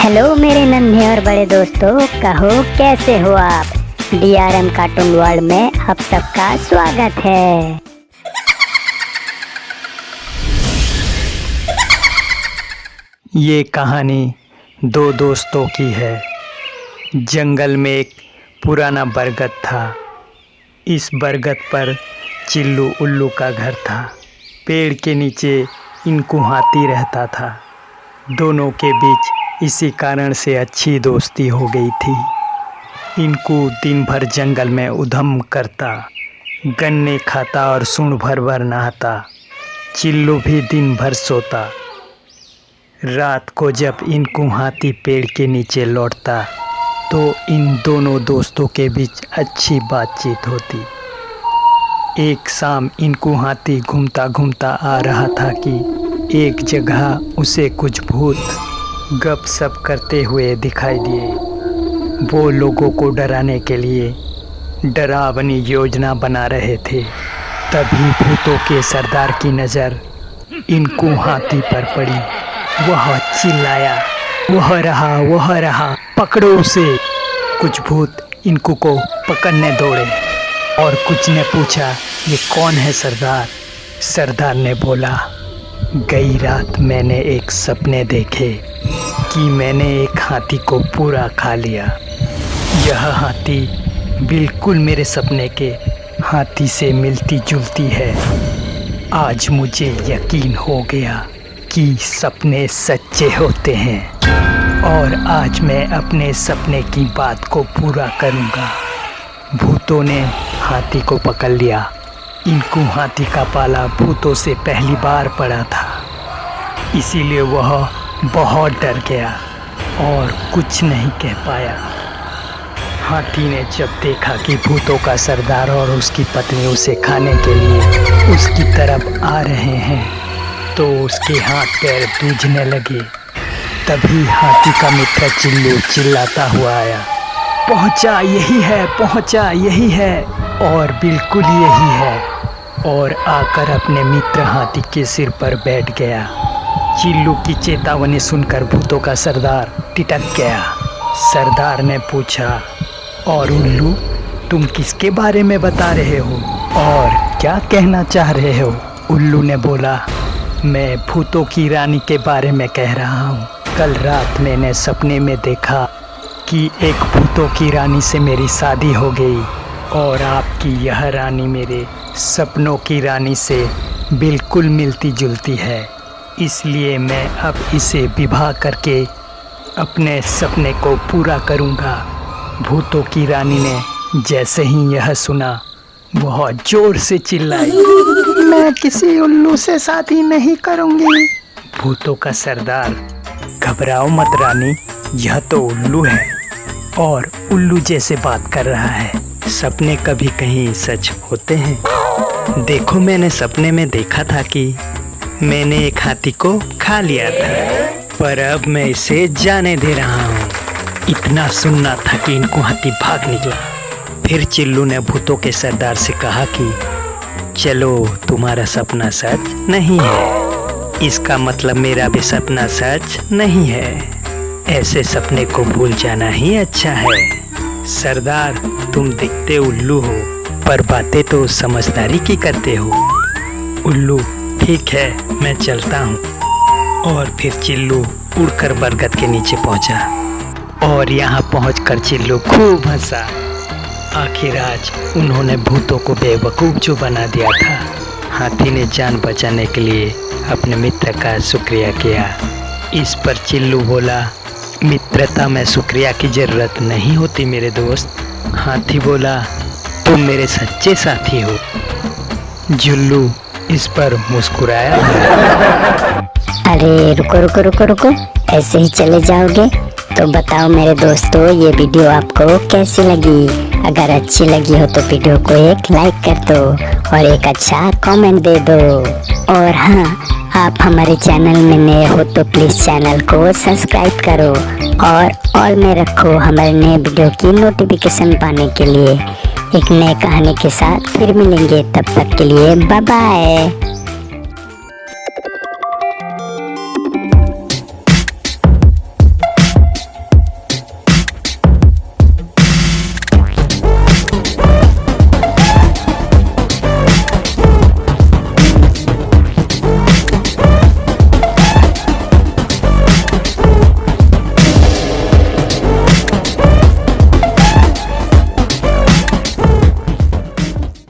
Hello मेरे नन्हे और बड़े दोस्तों, कहो कैसे हो आप। DRM कार्टून वर्ल्ड में आप सबका स्वागत है। ये कहानी दो दोस्तों की है। जंगल में एक पुराना बरगद था। इस बरगद पर चिल्लू उल्लू का घर था। पेड़ के नीचे इनको हाथी रहता था। दोनों के बीच इसी कारण से अच्छी दोस्ती हो गई थी। इनको दिन भर जंगल में उधम करता, गन्ने खाता और सूंड भर भर नहाता। चिल्लू भी दिन भर सोता। रात को जब इनको हाथी पेड़ के नीचे लौटता तो इन दोनों दोस्तों के बीच अच्छी बातचीत होती। एक शाम इनको हाथी घूमता घूमता आ रहा था कि एक जगह उसे कुछ भूत गपशप करते हुए दिखाई दिए। वो लोगों को डराने के लिए डरावनी योजना बना रहे थे। तभी भूतों के सरदार की नज़र इनको हाथी पर पड़ी। वह चिल्लाया, वह रहा, पकड़ो उसे। कुछ भूत इनको को पकड़ने दौड़े और कुछ ने पूछा, ये कौन है सरदार? सरदार ने बोला, गई रात मैंने एक सपने देखे कि मैंने एक हाथी को पूरा खा लिया। यह हाथी बिल्कुल मेरे सपने के हाथी से मिलती जुलती है। आज मुझे यकीन हो गया कि सपने सच्चे होते हैं और आज मैं अपने सपने की बात को पूरा करूँगा। भूतों ने हाथी को पकड़ लिया। इनको हाथी का पाला भूतों से पहली बार पड़ा था, इसीलिए वह बहुत डर गया और कुछ नहीं कह पाया। हाथी ने जब देखा कि भूतों का सरदार और उसकी पत्नी उसे खाने के लिए उसकी तरफ आ रहे हैं तो उसके हाथ पैर सूजने लगे। तभी हाथी का मित्र चिल्लू चिल्लाता हुआ आया, पहुंचा, यही है और बिल्कुल यही है, और आकर अपने मित्र हाथी के सिर पर बैठ गया। चिल्लू की चेतावनी सुनकर भूतों का सरदार टिटक गया। सरदार ने पूछा, और उल्लू, तुम किसके बारे में बता रहे हो और क्या कहना चाह रहे हो? उल्लू ने बोला, मैं भूतों की रानी के बारे में कह रहा हूँ। कल रात मैंने सपने में देखा कि एक भूतों की रानी से मेरी शादी हो गई और आपकी यह रानी मेरे सपनों की रानी से बिल्कुल मिलती जुलती है। इसलिए मैं अब इसे विवाह करके अपने सपने को पूरा करूँगा। भूतों की रानी ने जैसे ही यह सुना बहुत जोर से चिल्लाई, मैं किसी उल्लू से शादी नहीं करूँगी। भूतों का सरदार, घबराओ मत रानी, यह तो उल्लू है और उल्लू जैसे बात कर रहा है। सपने कभी कहीं सच होते हैं। देखो, मैंने सपने में देखा था कि मैंने एक हाथी को खा लिया था, पर अब मैं इसे जाने दे रहा हूँ। इतना सुनना था कि इनको हाथी भाग निकला। फिर चिल्लू ने भूतों के सरदार से कहा कि चलो, तुम्हारा सपना सच नहीं है, इसका मतलब मेरा भी सपना सच नहीं है। ऐसे सपने को भूल जाना ही अच्छा है। सरदार, तुम दिखते उल्लू हो पर बातें तो समझदारी की करते हो। उल्लू, ठीक है, मैं चलता हूँ। और फिर चिल्लू उड़कर बरगद के नीचे पहुँचा और यहाँ पहुँचकर चिल्लू खूब हंसा। आखिर आज उन्होंने भूतों को बेवकूफ़ जो बना दिया था। हाथी ने जान बचाने के लिए अपने मित्र का शुक्रिया किया। इस पर चिल्लू बोला, मित्रता में शुक्रिया की ज़रूरत नहीं होती मेरे दोस्त। हाथी बोला, तुम मेरे सच्चे साथी हो। जुल्लू इस पर मुस्कुराया। अरे रुको, ऐसे ही चले जाओगे? तो बताओ मेरे दोस्तों, ये वीडियो आपको कैसी लगी? अगर अच्छी लगी हो तो वीडियो को एक लाइक कर दो और एक अच्छा कमेंट दे दो। और हाँ, आप हमारे चैनल में नए हो तो प्लीज़ चैनल को सब्सक्राइब करो और ऑल में रखो हमारे नए वीडियो की नोटिफिकेशन पाने के लिए। एक नए कहानी के साथ फिर मिलेंगे, तब तक के लिए बाय बाय।